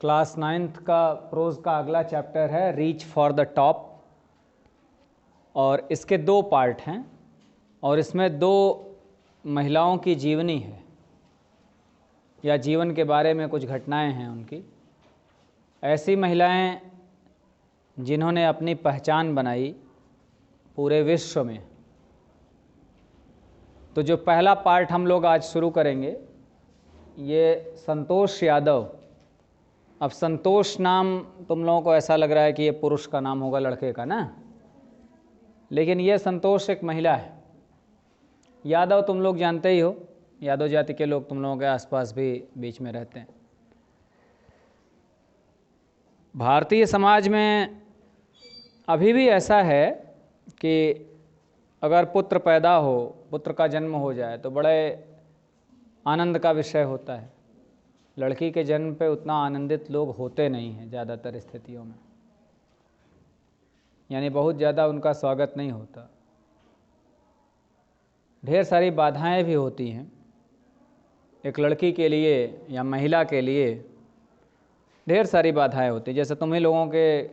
Class 9th का pros का अगला चैप्टर है रीच फॉर द टॉप, और इसके दो पार्ट हैं और इसमें दो महिलाओं की जीवनी है या जीवन के बारे में कुछ घटनाएं हैं उनकी। ऐसी महिलाएं जिन्होंने अपनी पहचान बनाई पूरे विश्व में। तो जो पहला पार्ट हम लोग आज शुरू करेंगे ये संतोष यादव। अब संतोष नाम तुम लोगों को ऐसा लग रहा है कि ये पुरुष का नाम होगा, लड़के का ना, लेकिन ये संतोष एक महिला है। यादव तुम लोग जानते ही हो, यादव जाति के लोग तुम लोगों के आसपास भी बीच में रहते हैं। भारतीय समाज में अभी भी ऐसा है कि अगर पुत्र पैदा हो, पुत्र का जन्म हो जाए तो बड़े आनंद का विषय होता है। लड़की के जन्म पे उतना आनंदित लोग होते नहीं हैं ज़्यादातर स्थितियों में, यानी बहुत ज़्यादा उनका स्वागत नहीं होता। ढेर सारी बाधाएं भी होती हैं एक लड़की के लिए या महिला के लिए, ढेर सारी बाधाएं होती हैं। जैसे तुम्ही लोगों के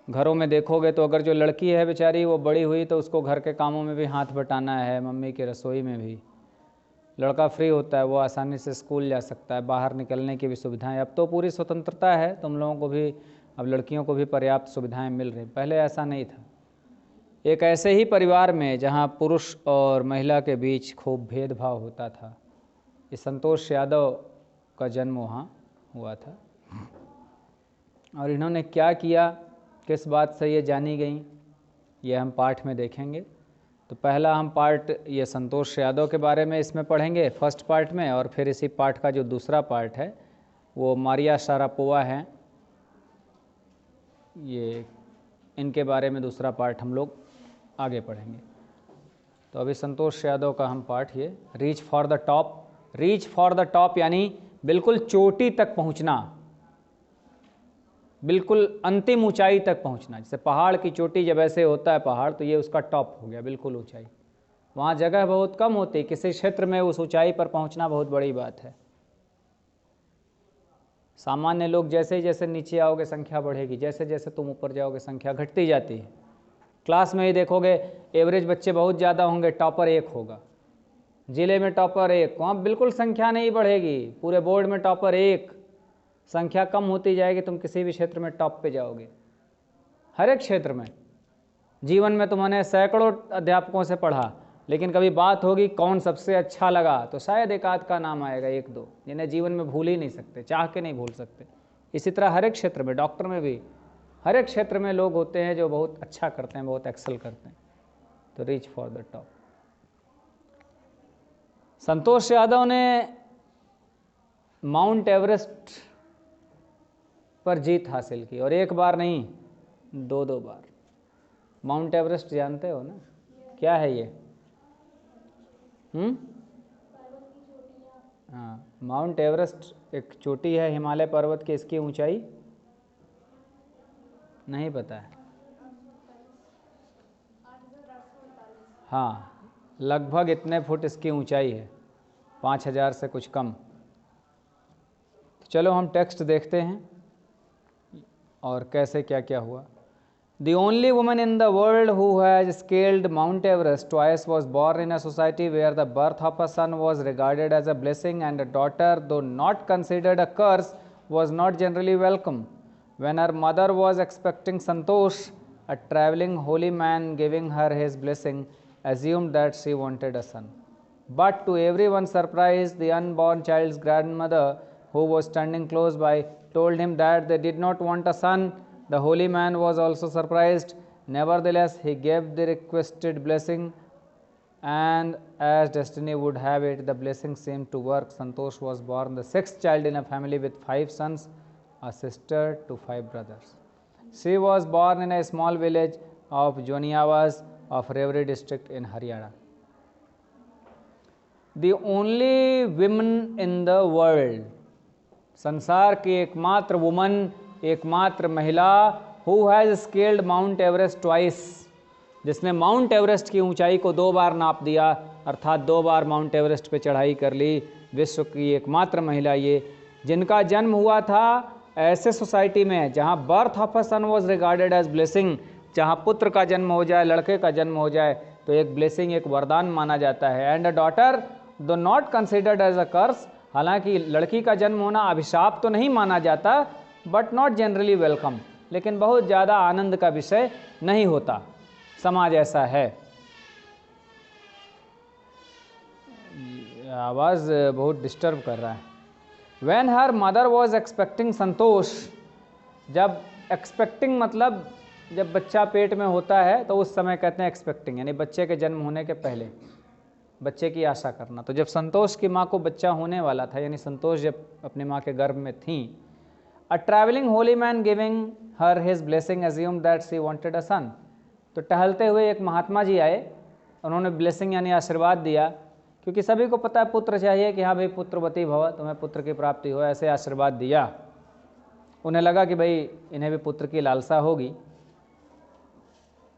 घरों में देखोगे तो अगर जो लड़की है बेचारी वो बड़ी हुई तो उसको घर के कामों में भी हाथ बटाना है, मम्मी की रसोई में भी। लड़का फ्री होता है, वो आसानी से स्कूल जा सकता है, बाहर निकलने की भी सुविधाएं। अब तो पूरी स्वतंत्रता है, तुम लोगों को भी, अब लड़कियों को भी पर्याप्त सुविधाएं मिल रही। पहले ऐसा नहीं था। एक ऐसे ही परिवार में जहां पुरुष और महिला के बीच खूब भेदभाव होता था, ये संतोष यादव का जन्म वहाँ हुआ था। और इन्होंने क्या किया, किस बात से ये जानी गई, ये हम पाठ में देखेंगे। तो पहला हम पार्ट ये संतोष यादव के बारे में इसमें पढ़ेंगे फर्स्ट पार्ट में, और फिर इसी पार्ट का जो दूसरा पार्ट है वो मारिया शारापोवा हैं, ये इनके बारे में दूसरा पार्ट हम लोग आगे पढ़ेंगे। तो अभी संतोष यादव का हम पार्ट ये reach for the top. Reach for the top यानी बिल्कुल चोटी तक पहुंचना, बिल्कुल अंतिम ऊंचाई तक पहुंचना। जैसे पहाड़ की चोटी जब ऐसे होता है पहाड़, तो ये उसका टॉप हो गया, बिल्कुल ऊंचाई। वहाँ जगह बहुत कम होती, किसी क्षेत्र में उस ऊंचाई पर पहुंचना बहुत बड़ी बात है। सामान्य लोग जैसे जैसे नीचे आओगे संख्या बढ़ेगी, जैसे जैसे तुम ऊपर जाओगे संख्या घटती जाती है। क्लास में ही देखोगे एवरेज बच्चे बहुत ज़्यादा होंगे, टॉपर एक होगा, जिले में टॉपर एक, वहाँ बिल्कुल संख्या नहीं बढ़ेगी। पूरे बोर्ड में टॉपर एक, संख्या कम होती जाएगी, तुम किसी भी क्षेत्र में टॉप पे जाओगे। हर एक क्षेत्र में, जीवन में तुमने सैकड़ों अध्यापकों से पढ़ा, लेकिन कभी बात होगी कौन सबसे अच्छा लगा, तो शायद एक आध का नाम आएगा, एक दो, जिन्हें जीवन में भूल ही नहीं सकते, चाह के नहीं भूल सकते। इसी तरह हर एक क्षेत्र में, डॉक्टर में भी, हर एक क्षेत्र में लोग होते हैं जो बहुत अच्छा करते हैं, बहुत एक्सेल करते हैं। तो reach for the top. Santosh Yadav ने माउंट एवरेस्ट पर जीत हासिल की, और एक बार नहीं, दो दो बार। माउंट एवरेस्ट जानते हो ना, क्या है ये? हाँ, माउंट एवरेस्ट एक चोटी है हिमालय पर्वत की। इसकी ऊंचाई नहीं पता है? हाँ, लगभग इतने फुट इसकी ऊंचाई है, 5000 से कुछ कम। तो चलो हम टेक्स्ट देखते हैं और कैसे क्या क्या हुआ। The only woman in the world who has scaled Mount Everest twice was born in a society where the birth of a son was regarded as a blessing, and a daughter, though not considered a curse, was not generally welcome. When her mother was expecting Santosh, a traveling holy man giving her his blessing assumed that she wanted a son. But to everyone's surprise, the unborn child's grandmother, who was standing close by, told him that they did not want a son. The holy man was also surprised. Nevertheless, he gave the requested blessing, and as destiny would have it, the blessing seemed to work. Santosh was born the sixth child in a family with 5 sons, a sister to 5 brothers. She was born in a small village of Joniawas of Rewari district in Haryana. The only woman in the world, संसार की एकमात्र woman, एकमात्र महिला, who has scaled mount Everest twice, जिसने mount Everest की ऊंचाई को 2 बार नाप दिया, अर्थात 2 बार माउंट एवरेस्ट पे चढ़ाई कर ली। विश्व की एकमात्र महिला ये, जिनका जन्म हुआ था ऐसे सोसाइटी में जहाँ birth of a son was regarded as blessing, जहाँ पुत्र का जन्म हो जाए, लड़के का जन्म हो जाए तो एक ब्लेसिंग, एक वरदान माना जाता है। एंड अ डॉटर दो नॉट कंसिडर्ड एज अ कर्स, हालांकि लड़की का जन्म होना अभिशाप तो नहीं माना जाता, बट नॉट जनरली वेलकम, लेकिन बहुत ज़्यादा आनंद का विषय नहीं होता, समाज ऐसा है। आवाज़ बहुत डिस्टर्ब कर रहा है। When her mother was expecting संतोष, जब एक्सपेक्टिंग मतलब जब बच्चा पेट में होता है तो उस समय कहते हैं एक्सपेक्टिंग, यानी बच्चे के जन्म होने के पहले बच्चे की आशा करना। तो जब संतोष की माँ को बच्चा होने वाला था, यानी संतोष जब अपनी माँ के गर्भ में थी, a travelling holy man giving her his blessing assume that she wanted a son. तो टहलते हुए एक महात्मा जी आए, उन्होंने ब्लेसिंग यानी आशीर्वाद दिया, क्योंकि सभी को पता है पुत्र चाहिए कि हाँ भाई पुत्रवती भव, तुम्हें पुत्र की प्राप्ति हो, ऐसे आशीर्वाद दिया। उन्हें लगा कि भाई इन्हें भी पुत्र की लालसा होगी।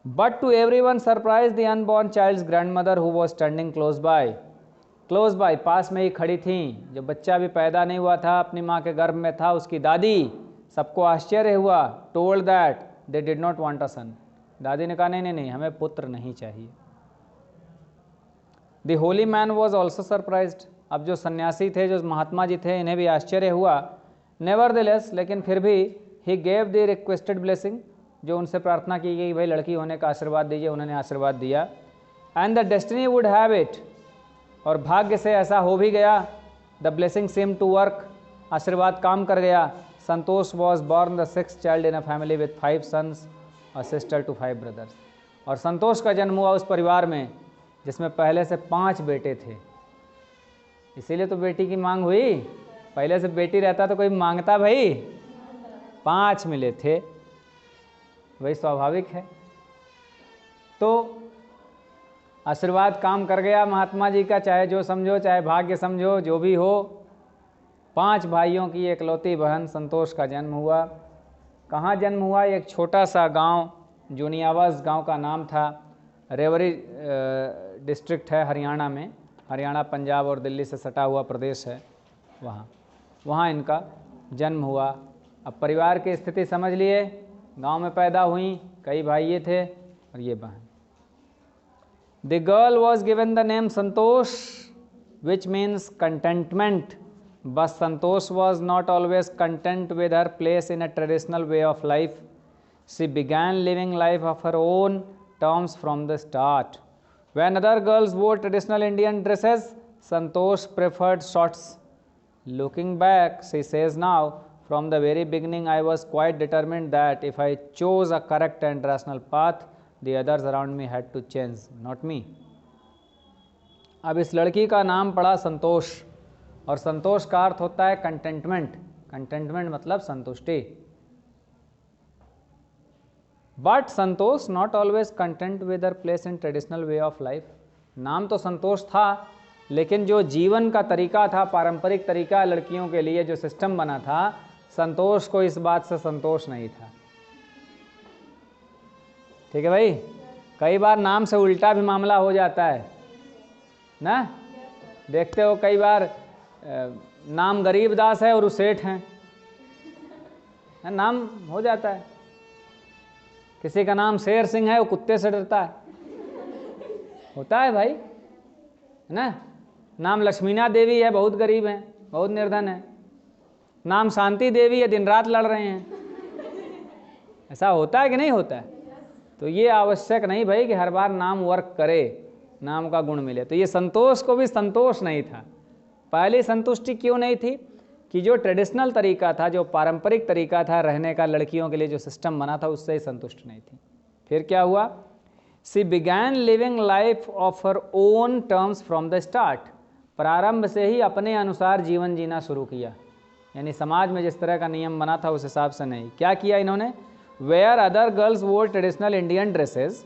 But to everyone surprise the unborn child's grandmother who was standing close by, पास में ही खड़ी थी। जब बच्चा भी पैदा नहीं हुआ था, अपनी माँ के गर्भ में था, उसकी दादी, सबको आश्चर्य हुआ। Told that they did not want a son, दादी ने कहा नहीं, हमें पुत्र नहीं चाहिए। The holy man was also surprised, अब जो सन्यासी थे, जो महात्मा जी थे, इन्हें भी आश्चर्य हुआ। नेवरदलेस, लेकिन फिर भी, he gave the requested blessing, जो उनसे प्रार्थना की गई भाई लड़की होने का आशीर्वाद दीजिए, उन्होंने आशीर्वाद दिया। And the destiny would have it, और भाग्य से ऐसा हो भी गया। The blessing seem to work, आशीर्वाद काम कर गया। Santosh was born the 6th child in a family with 5 sons, a sister to 5 brothers, और संतोष का जन्म हुआ उस परिवार में जिसमें पहले से 5 बेटे थे। इसीलिए तो बेटी की मांग हुई, पहले से बेटी रहता तो कोई मांगता भाई, 5 मिले थे, वही स्वाभाविक है। तो आशीर्वाद काम कर गया महात्मा जी का, चाहे जो समझो, चाहे भाग्य समझो, जो भी हो। 5 भाइयों की एकलौती बहन संतोष का जन्म हुआ। कहाँ जन्म हुआ? एक छोटा सा गांव, जोनियावास गांव का नाम था, रेवरी डिस्ट्रिक्ट है हरियाणा में, हरियाणा पंजाब और दिल्ली से सटा हुआ प्रदेश है, वहाँ इनका जन्म हुआ। अब परिवार की स्थिति समझ लिए, गांव में पैदा हुई, कई भाई थे और ये बहन। The girl was given the name Santosh which means contentment, but Santosh was not always content with her place in a traditional way of life. She began living life of her own terms from the start. When other girls wore traditional Indian dresses, Santosh preferred shorts. Looking back, she says now, from the very beginning I was quite determined that if I chose a correct and rational path, the others around me had to change, not me. अब इस लड़की का नाम पड़ा संतोष, और संतोष का अर्थ होता है कंटेंटमेंट। कंटेंटमेंट मतलब संतुष्टि। But Santosh not always content with her place in traditional way of life. नाम तो संतोष था, लेकिन जो जीवन का तरीका था, पारंपरिक तरीका लड़कियों के लिए जो सिस्टम बना था, संतोष को इस बात से संतोष नहीं था। ठीक है भाई, कई बार नाम से उल्टा भी मामला हो जाता है ना, देखते हो कई बार नाम गरीबदास है और वो सेठ हैं, नाम हो जाता है। किसी का नाम शेर सिंह है, वो कुत्ते से डरता है, होता है भाई, है ना। नाम लक्ष्मीना देवी है, बहुत गरीब हैं, बहुत निर्धन है। नाम शांति देवी है, दिन रात लड़ रहे हैं। ऐसा होता है कि नहीं होता है? तो ये आवश्यक नहीं भाई कि हर बार नाम वर्क करे, नाम का गुण मिले। तो ये संतोष को भी संतोष नहीं था। पहली संतुष्टि क्यों नहीं थी? कि जो ट्रेडिशनल तरीका था, जो पारंपरिक तरीका था रहने का, लड़कियों के लिए जो सिस्टम बना था, उससे ही संतुष्ट नहीं थी। फिर क्या हुआ? She began living life of her own terms from the start. प्रारंभ से ही अपने अनुसार जीवन जीना शुरू किया, यानी समाज में जिस तरह का नियम बना था उस हिसाब से नहीं। क्या किया इन्होंने? वेयर अदर गर्ल्स वोर ट्रेडिशनल इंडियन ड्रेसेस,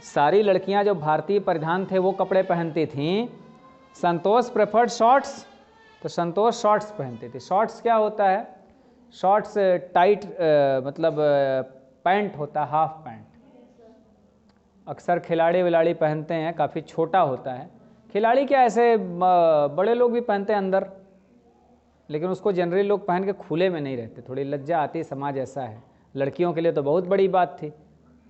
सारी लड़कियां जो भारतीय परिधान थे वो कपड़े पहनती थीं, संतोष प्रेफर्ड शॉर्ट्स, तो संतोष शॉर्ट्स पहनती थी। शॉर्ट्स क्या होता है? शॉर्ट्स टाइट मतलब पैंट होता है, हाफ पैंट। अक्सर खिलाड़ी विलाड़ी पहनते हैं, काफ़ी छोटा होता है। खिलाड़ी क्या, ऐसे बड़े लोग भी पहनते हैं अंदर, लेकिन उसको जनरली लोग पहन के खुले में नहीं रहते, थोड़ी लज्जा आती, समाज ऐसा है। लड़कियों के लिए तो बहुत बड़ी बात थी,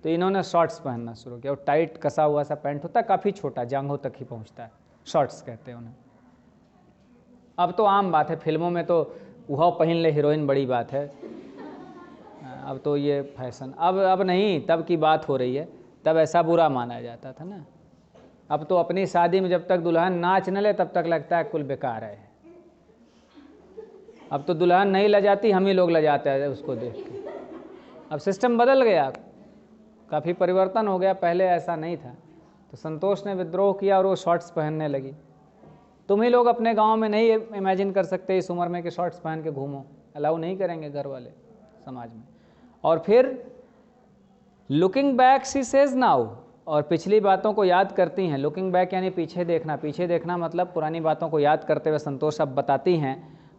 तो इन्होंने शॉर्ट्स पहनना शुरू किया। और टाइट कसा हुआ सा पैंट होता है, काफ़ी छोटा, जांघों तक ही पहुंचता है, शॉर्ट्स कहते हैं उन्हें। अब तो आम बात है, फिल्मों में तो वह पहन ले हीरोइन बड़ी बात है, अब तो ये फैशन, अब नहीं, तब की बात हो रही है, तब ऐसा बुरा माना जाता था ना। अब तो अपनी शादी में जब तक दुल्हन नाच न ले तब तक लगता है कुल बेकार है। अब तो दुल्हन नहीं लजाती, हम ही लोग लजाते हैं उसको देख के। अब सिस्टम बदल गया, काफ़ी परिवर्तन हो गया, पहले ऐसा नहीं था। तो संतोष ने विद्रोह किया और वो शॉर्ट्स पहनने लगी। तुम ही लोग अपने गांव में नहीं इमेजिन कर सकते इस उम्र में कि शॉर्ट्स पहन के घूमो, अलाउ नहीं करेंगे घर वाले, समाज में। और फिर looking back she says now, और पिछली बातों को याद करती हैं। लुकिंग बैक यानी पीछे देखना, पीछे देखना मतलब पुरानी बातों को याद करते हुए संतोष अब बताती हैं,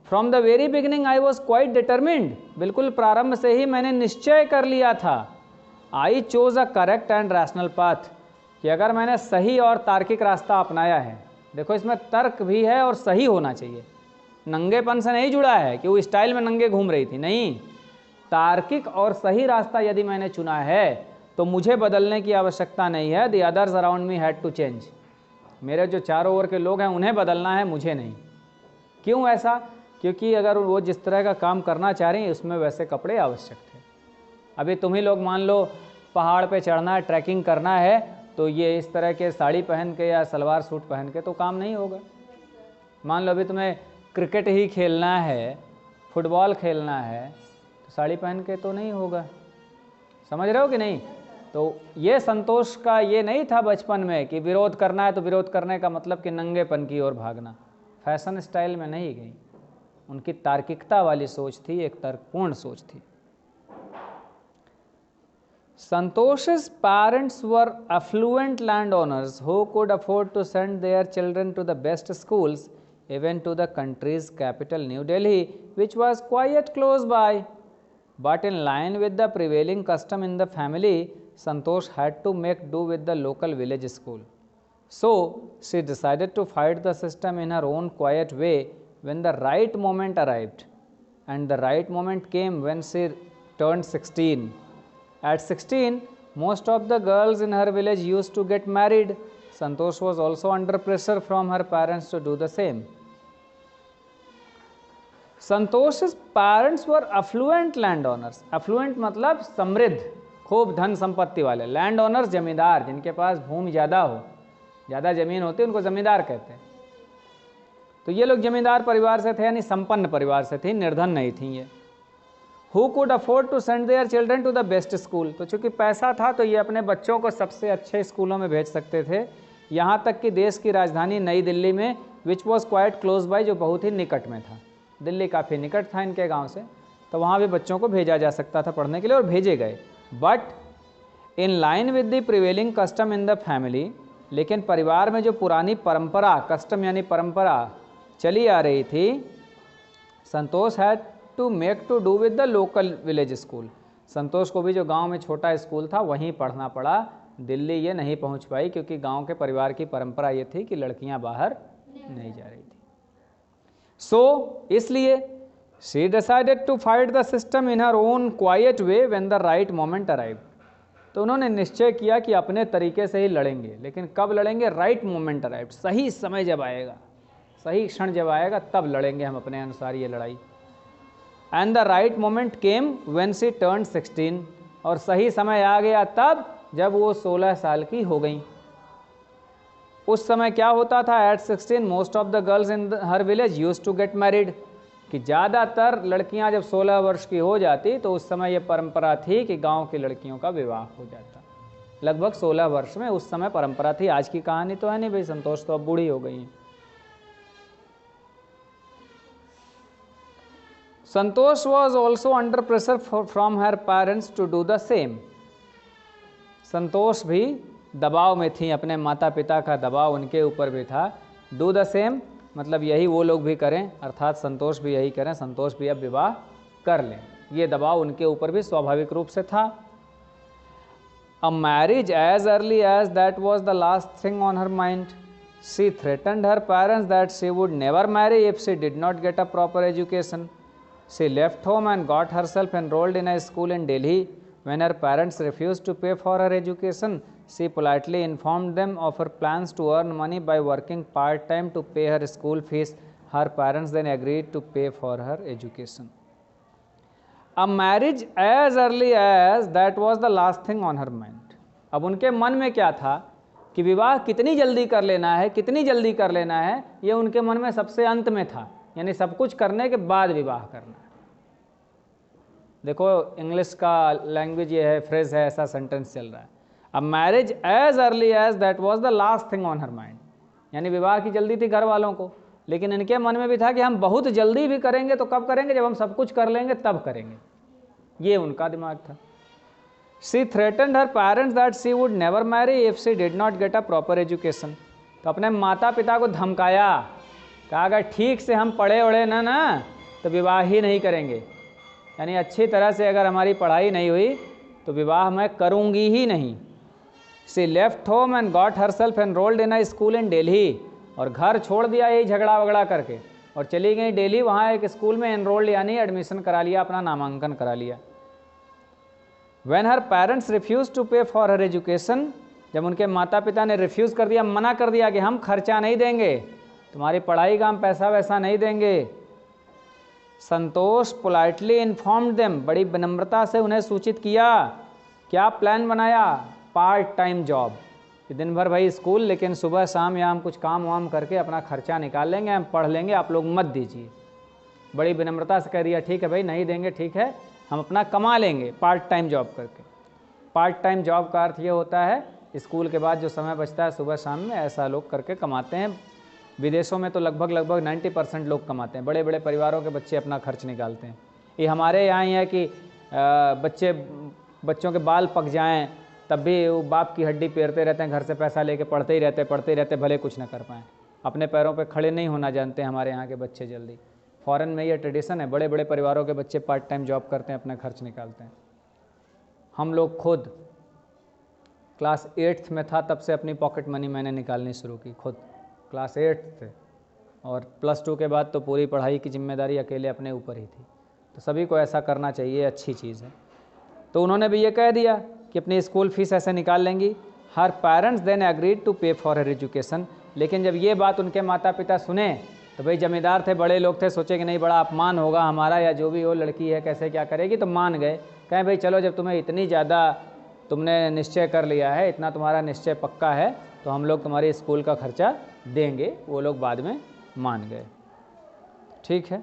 from the very beginning I was quite determined, बिल्कुल प्रारंभ से ही मैंने निश्चय कर लिया था, I chose a correct and rational path, कि अगर मैंने सही और तार्किक रास्ता अपनाया है, देखो इसमें तर्क भी है और सही होना चाहिए, नंगेपन से नहीं जुड़ा है कि वो स्टाइल में नंगे घूम रही थी, नहीं, तार्किक और सही रास्ता यदि मैंने चुना है तो मुझे बदलने की आवश्यकता नहीं है। The others around me had to change, मेरे जो चारों ओर के लोग हैं उन्हें बदलना है, मुझे नहीं। क्यों ऐसा? क्योंकि अगर वो जिस तरह का काम करना चाह रही हैं उसमें वैसे कपड़े आवश्यक थे। अभी तुम ही लोग मान लो पहाड़ पे चढ़ना है, ट्रैकिंग करना है, तो ये इस तरह के साड़ी पहन के या सलवार सूट पहन के तो काम नहीं होगा। मान लो अभी तुम्हें क्रिकेट ही खेलना है, फुटबॉल खेलना है, तो साड़ी पहन के तो नहीं होगा, समझ रहे हो कि नहीं? तो ये संतोष का ये नहीं था बचपन में कि विरोध करना है तो विरोध करने का मतलब कि नंगेपन की ओर भागना, फैशन स्टाइल में नहीं गई। उनकी तार्किकता वाली सोच थी, एक तर्कपूर्ण सोच थी। Santosh's parents were affluent landowners who could afford to send their children to the best schools, even to the country's capital New Delhi, which was quite close by. But in line with the prevailing custom in the family, Santosh had to make do with the local village school. So she decided to fight the system in her own quiet way when the right moment arrived. And the right moment came when she turned 16. At 16, most of the girls in her village used to get married. Santosh was also under pressure from her parents to do the same. Santosh's parents were affluent landowners. Affluent मतलब समृद्ध, खूब धन संपत्ति वाले। Land owners जमींदार, जिनके पास भूमि ज़्यादा हो, ज़्यादा ज़मीन होती है, उनको जमींदार कहते हैं। तो ये लोग जमींदार परिवार से थे, यानी संपन्न परिवार से थी, निर्धन नहीं थी ये। Who could afford to send their children to the best school? तो चूंकि पैसा था तो ये अपने बच्चों को सबसे अच्छे स्कूलों में भेज सकते थे, यहाँ तक कि देश की राजधानी नई दिल्ली में, which was quite close by, जो बहुत ही निकट में था। दिल्ली काफ़ी निकट था इनके गांव से, तो वहाँ भी बच्चों को भेजा जा सकता था पढ़ने के लिए, और भेजे गए। But in line with the prevailing custom in the family, लेकिन परिवार में जो पुरानी परंपरा, कस्टम यानी परंपरा चली आ रही थी, Santosh had to make to do with the local village school. Santosh को भी जो गांव में छोटा स्कूल था वहीं पढ़ना पड़ा, दिल्ली ये नहीं पहुंच पाई, क्योंकि गांव के परिवार की परंपरा ये थी कि लड़कियां बाहर नहीं जा रही थी। सो इसलिए she decided to fight the system in her own quiet way when the right moment arrive. तो उन्होंने निश्चय किया कि अपने तरीके से ही लड़ेंगे, लेकिन कब लड़ेंगे? राइट मोमेंट अराइव, सही समय जब आएगा, सही क्षण जब आएगा तब लड़ेंगे हम अपने अनुसार ये लड़ाई। And the right moment came when she turned 16, और सही समय आ गया तब जब वो 16 साल की हो गई। उस समय क्या होता था? At 16 most of the girls in her village used to get married, कि ज़्यादातर लड़कियां जब 16 वर्ष की हो जाती तो उस समय ये परंपरा थी कि गांव की लड़कियों का विवाह हो जाता। लगभग 16 वर्ष में उस समय परंपरा थी। आज की कहानी तो है नहीं भाई, संतोष तो अब बूढ़ी हो गई हैं। Santosh was also under pressure from her parents to do the same. संतोष भी दबाव में थी, अपने माता पिता का दबाव उनके ऊपर भी था। Do the same मतलब यही वो लोग भी करें, अर्थात संतोष भी यही करें, संतोष भी अब विवाह कर लें, ये दबाव उनके ऊपर भी स्वाभाविक रूप से था। A marriage as early as that was the last thing on her mind. She threatened her parents that she would never marry if she did not get a proper education. She left home and got herself enrolled in a school in Delhi. When her parents refused to pay for her education, she politely informed them of her plans to earn money by working part-time to pay her school fees. Her parents then agreed to pay for her education. A marriage as early as that was the last thing on her mind. अब उनके मन में क्या था कि विवाह कितनी जल्दी कर लेना है, कितनी जल्दी कर लेना है, ये उनके मन में सबसे अंत में था, यानी सब कुछ करने के बाद विवाह करना है। देखो इंग्लिश का लैंग्वेज ये है, फ्रेज है, ऐसा सेंटेंस चल रहा है। अब marriage age early age that was the last thing on her mind, यानी विवाह की जल्दी थी घर वालों को, लेकिन इनके मन में भी था कि हम बहुत जल्दी भी करेंगे तो कब करेंगे, जब हम सब कुछ कर लेंगे तब करेंगे, ये उनका दिमाग था। She threatened her parents that she would never marry if she did not get a proper education. तो अपने माता पिता को धमकाया, कहा अगर ठीक से हम पढ़े उड़े ना तो विवाह ही नहीं करेंगे, यानी अच्छी तरह से अगर हमारी पढ़ाई नहीं हुई तो विवाह मैं करूँगी ही नहीं। She left home and got herself enrolled in a school in Delhi. और घर छोड़ दिया यही झगड़ा वगड़ा करके और चली गई दिल्ली, वहाँ एक स्कूल में एनरोल्ड यानी एडमिशन करा लिया, अपना नामांकन करा लिया। When her parents refused to pay for her education, जब उनके माता पिता ने रिफ्यूज़ कर दिया, मना कर दिया कि हम खर्चा नहीं देंगे, तुम्हारी पढ़ाई का हम पैसा वैसा नहीं देंगे, संतोष पोलाइटली इन्फॉर्म्ड देम, बड़ी विनम्रता से उन्हें सूचित किया। क्या प्लान बनाया? पार्ट टाइम जॉब, दिन भर भाई स्कूल, लेकिन सुबह शाम या हम कुछ काम वाम करके अपना खर्चा निकाल लेंगे, हम पढ़ लेंगे, आप लोग मत दीजिए। बड़ी विनम्रता से कह दिया ठीक है भाई, नहीं देंगे ठीक है, हम अपना कमा लेंगे पार्ट टाइम जॉब करके। पार्ट टाइम जॉब का अर्थ ये होता है स्कूल के बाद जो समय बचता है सुबह शाम में, ऐसा लोग करके कमाते हैं। विदेशों में तो लगभग 90% लोग कमाते हैं, बड़े बड़े परिवारों के बच्चे अपना खर्च निकालते हैं। ये हमारे यहाँ ही है कि बच्चों के बाल पक जाएं तब भी वो बाप की हड्डी पेरते रहते हैं, घर से पैसा लेके पढ़ते ही रहते भले कुछ ना कर पाएँ, अपने पैरों पे खड़े नहीं होना जानते हैं हमारे यहाँ के बच्चे जल्दी। फॉरेन में ये ट्रेडिशन है, बड़े बड़े परिवारों के बच्चे पार्ट टाइम जॉब करते हैं, अपना खर्च निकालते हैं। हम लोग खुद क्लास 8th में था तब से अपनी पॉकेट मनी मैंने निकालनी शुरू की, खुद क्लास 8th थे, और +2 के बाद तो पूरी पढ़ाई की जिम्मेदारी अकेले अपने ऊपर ही थी। तो सभी को ऐसा करना चाहिए, अच्छी चीज़ है। तो उन्होंने भी ये कह दिया कि अपनी स्कूल फीस ऐसे निकाल लेंगी। हर पेरेंट्स देन एग्रीड टू पे फॉर हर एजुकेशन, लेकिन जब ये बात उनके माता पिता सुने तो भाई जमींदार थे, बड़े लोग थे, सोचे कि नहीं बड़ा अपमान होगा हमारा या जो भी हो, लड़की है कैसे क्या करेगी, तो मान गए। कहें भाई चलो जब तुम्हें इतनी ज़्यादा तुमने निश्चय कर लिया है, इतना तुम्हारा निश्चय पक्का है, तो हम लोग तुम्हारी स्कूल का खर्चा देंगे। वो लोग बाद में मान गए। ठीक है।